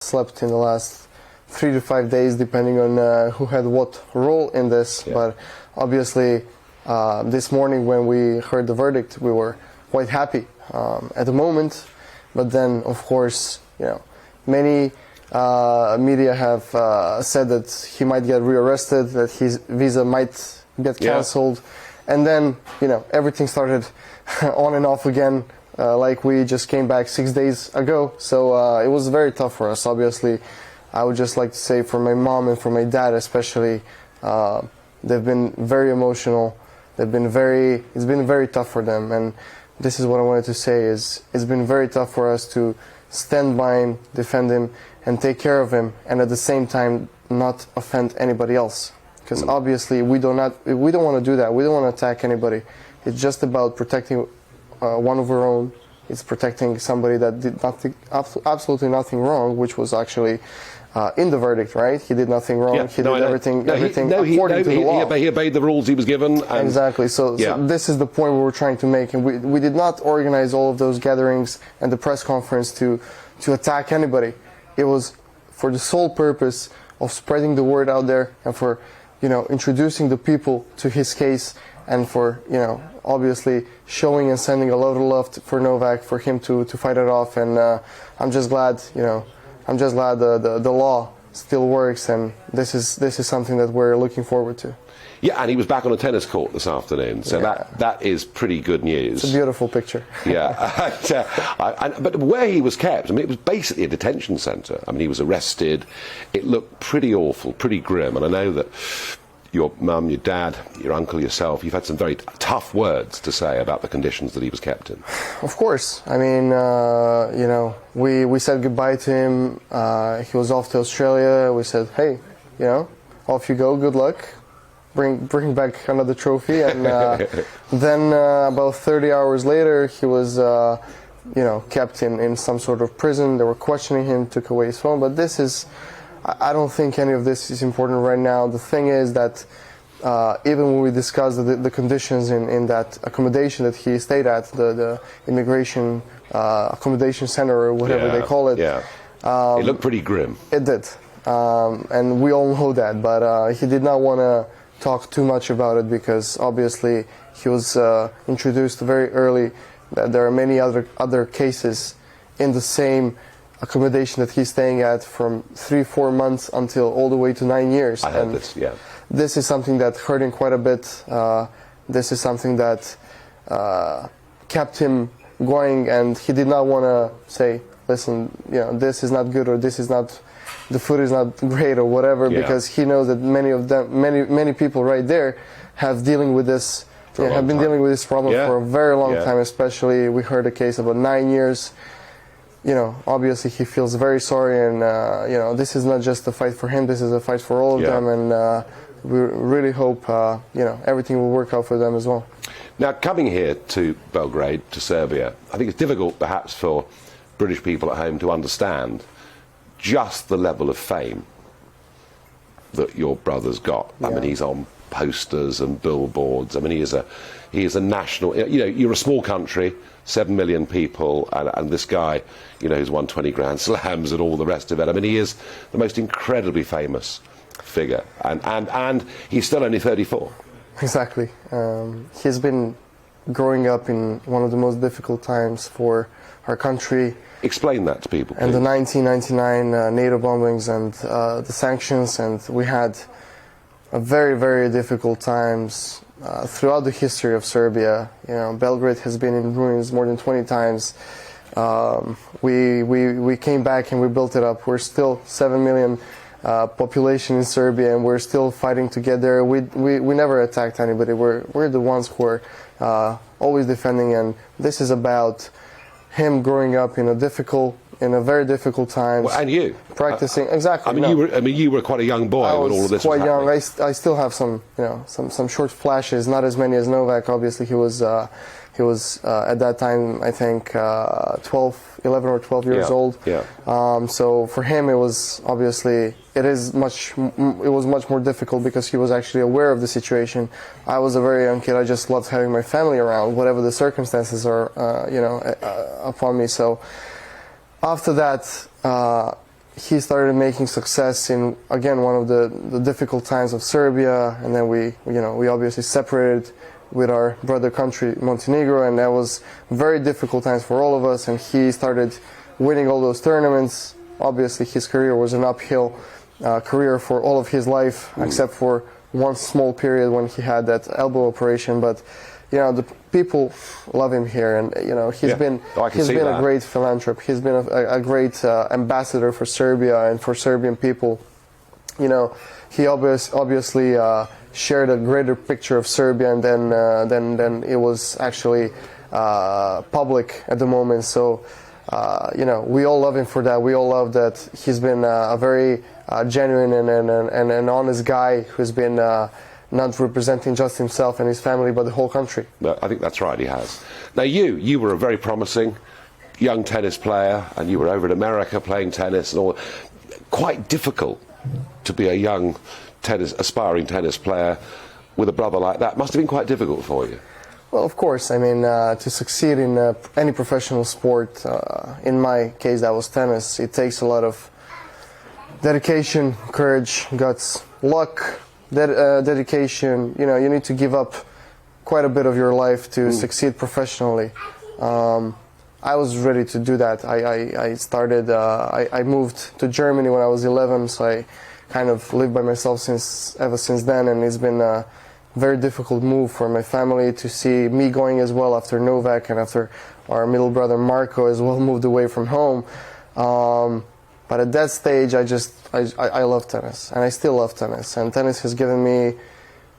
slept in the last 3 to 5 days, depending on who had what role in this. Yeah. But obviously, this morning when we heard the verdict, we were quite happy at the moment. But then, of course, many media have said that he might get rearrested, that his visa might get cancelled, and then everything started on and off again. Like we just came back 6 days ago, so it was very tough for us. Obviously, I would just like to say for my mom and for my dad especially, they've been very emotional. It's been very tough for them, and this is what I wanted to say is it's been very tough for us to stand by him, defend him, and take care of him, and at the same time not offend anybody else. Because obviously we don't want to do that. We don't want to attack anybody. It's just about protecting one of our own. It's protecting somebody that did absolutely nothing wrong, which was actually in the verdict, right? He did nothing wrong. Yeah, he did everything according to the law. He obeyed the rules he was given. And exactly. So this is the point we were trying to make, and we did not organize all of those gatherings and the press conference to attack anybody. It was for the sole purpose of spreading the word out there and for introducing the people to his case, and for obviously showing and sending a lot of love for Novak, for him to fight it off. And I'm just glad the law still works, and this is something that we're looking forward to. Yeah, and he was back on a tennis court this afternoon, so that is pretty good news. It's a beautiful picture. Yeah, but where he was kept, it was basically a detention centre. He was arrested. It looked pretty awful, pretty grim, and I know that your mum, your dad, your uncle, yourself, you've had some very tough words to say about the conditions that he was kept in. Of course. We said goodbye to him. He was off to Australia. We said, hey, off you go, good luck. Bring back another trophy. And then about 30 hours later, he was kept in some sort of prison. They were questioning him, took away his phone. But I don't think any of this is important right now. The thing is that even when we discussed the conditions in that accommodation that he stayed at, the immigration accommodation center or whatever they call it. Yeah. It looked pretty grim. It did. And we all know that. But he did not want to talk too much about it because obviously he was introduced very early that there are many other cases in the same accommodation that he's staying at from 3-4 months until all the way to 9 years. I heard this, yeah. This is something that hurt him quite a bit. This is something that kept him going, and he did not want to say, listen, this is not good, or the food is not great, or whatever, because he knows that many people right there have been dealing with this problem for a very long time. Especially, we heard a case about 9 years. Obviously he feels very sorry, and this is not just a fight for him, this is a fight for all of them, and we really hope everything will work out for them as well. Now, coming here to Belgrade, to Serbia, I think it's difficult perhaps for British people at home to understand just the level of fame that your brother's got. He's on posters and billboards. He is a national, you're a small country, 7 million people, and this guy, who's won 20 Grand Slams and all the rest of it. He is the most incredibly famous figure, and he's still only 34. Exactly. He's been growing up in one of the most difficult times for our country. Explain that to people, please. And the 1999 NATO bombings and the sanctions, and we had a very, very difficult times throughout the history of Serbia. Belgrade has been in ruins more than 20 times. We came back and we built it up. We're still 7 million population in Serbia, and we're still fighting to get there. We never attacked anybody. We're the ones who are always defending, and this is about him growing up in a very difficult times. Well, and you practicing exactly. You were quite a young boy when all of this was happening. Quite young. I still have some short flashes, not as many as Novak. Obviously, he was at that time, I think 11 or 12 years old. Yeah. So for him, it was much more difficult because he was actually aware of the situation. I was a very young kid. I just loved having my family around, whatever the circumstances are, upon me. So after that, he started making success in, again, one of the difficult times of Serbia, and then we obviously separated with our brother country Montenegro, and that was very difficult times for all of us, and he started winning all those tournaments. Obviously his career was an uphill career for all of his life, except for one small period when he had that elbow operation, but the people love him here, and he's been a great philanthropist. He's been a great ambassador for Serbia and for Serbian people. He obviously shared a greater picture of Serbia than it was actually public at the moment. So we all love him for that. We all love that he's been a very genuine and an honest guy who's been not representing just himself and his family, but the whole country. No, I think that's right, he has. Now, you were a very promising young tennis player, and you were over in America playing tennis and all. Quite difficult to be a young aspiring tennis player with a brother like that. Must have been quite difficult for you. Well, of course. I mean, to succeed in any professional sport, in my case that was tennis, it takes a lot of dedication, courage, guts, luck, dedication. You need to give up quite a bit of your life to succeed professionally. I was ready to do that. I moved to Germany when I was 11, so I kind of lived by myself ever since then, and it's been a very difficult move for my family to see me going as well after Novak and after our middle brother Marco as well moved away from home. But at that stage, I love tennis, and I still love tennis. And tennis has given me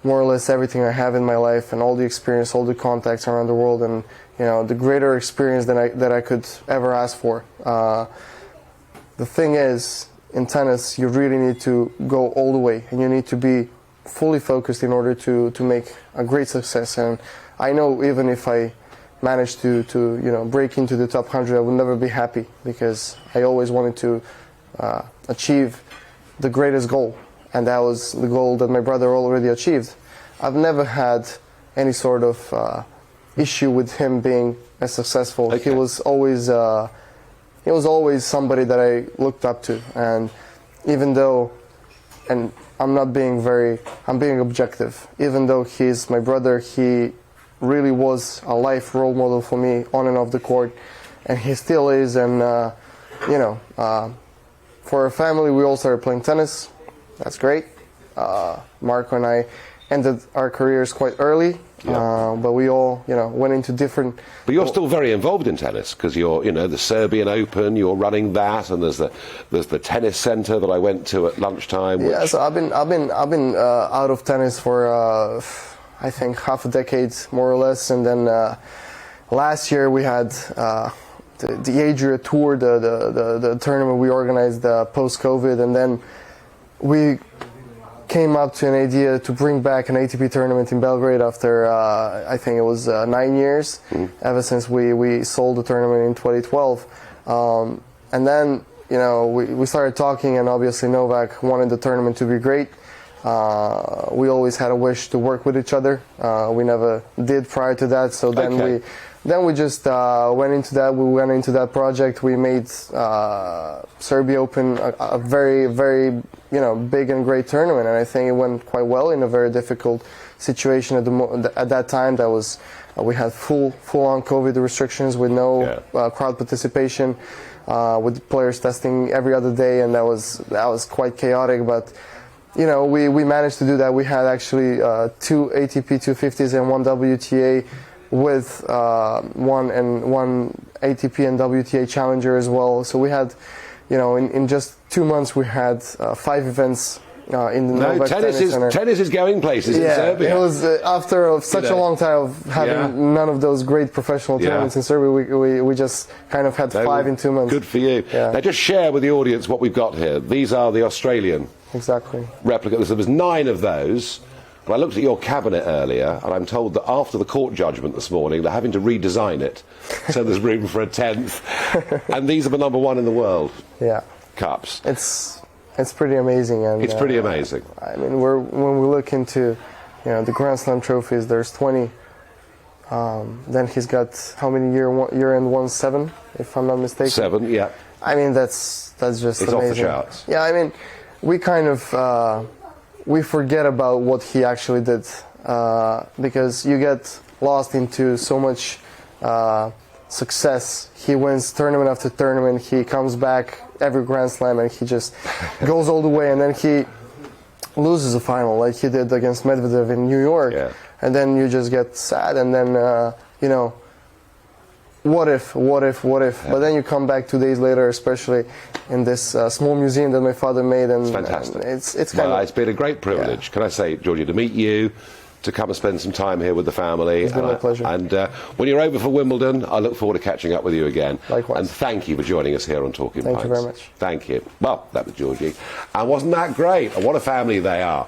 more or less everything I have in my life, and all the experience, all the contacts around the world, and the greater experience that I could ever ask for. The thing is, in tennis, you really need to go all the way, and you need to be fully focused in order to make a great success. And I know even if I managed to break into the top 100, I would never be happy, because I always wanted to achieve the greatest goal, and that was the goal that my brother already achieved. I've never had any sort of issue with him being as successful. Okay. He was always somebody that I looked up to, and even though, and I'm being objective, even though he's my brother, he really was a life role model for me on and off the court, and he still is. And for our family, we all started playing tennis. That's great. Marco and I ended our careers quite early, but we all went into different. But you're still very involved in tennis, because you're the Serbian Open, you're running that, and there's the tennis centre that I went to at lunchtime. Yeah, so I've been out of tennis for I think half a decade more or less, and then last year we had the Adria Tour, the tournament we organized post-COVID, and then we came up to an idea to bring back an ATP tournament in Belgrade after I think it was 9 years, ever since we sold the tournament in 2012. And then we started talking, and obviously Novak wanted the tournament to be great. We always had a wish to work with each other. We never did prior to that, so then we just went into that. We went into that project. We made Serbia Open a very, very big and great tournament, and I think it went quite well in a very difficult situation at that time. That was we had full-on COVID restrictions with no crowd participation, with players testing every other day, and that was quite chaotic. But we managed to do that. We had actually 2 ATP 250s and 1 WTA, with one ATP and WTA challenger as well. So we had, in just 2 months, we had 5 events in the Novak Tennis Center. Tennis is going places in Serbia. It was after such a long time of having none of those great professional tournaments in Serbia. We just kind of had 5 in 2 months. Good for you. Yeah. Now just share with the audience what we've got here. These are the Australian replicas. There was 9 of those. I looked at your cabinet earlier, and I'm told that after the court judgment this morning, they're having to redesign it, so there's room for a 10th. And these are the number 1 in the world. Cups. It's pretty amazing, and it's pretty amazing. I mean, when we look into the Grand Slam trophies, there's 20. Then he's got how many year-end ones? 7, if I'm not mistaken. 7, yeah. I mean, that's just it's amazing. off the charts. Yeah, I mean, we kind of we forget about what he actually did because you get lost into so much success. He wins tournament after tournament. He comes back every Grand Slam and he just goes all the way, and then he loses a final like he did against Medvedev in New York. Yeah. And then you just get sad, and then you know, what if? Yeah. But then you come back 2 days later, especially in this small museum that my father made, and It's fantastic. And it's kind of. It's been a great privilege, can I say, Djordje, to meet you, to come and spend some time here with the family. It's been my pleasure. And when you're over for Wimbledon, I look forward to catching up with you again. Likewise. And thank you for joining us here on Talking Pints. Thank you very much. Thank you. Well, that was Djordje. And wasn't that great? And what a family they are.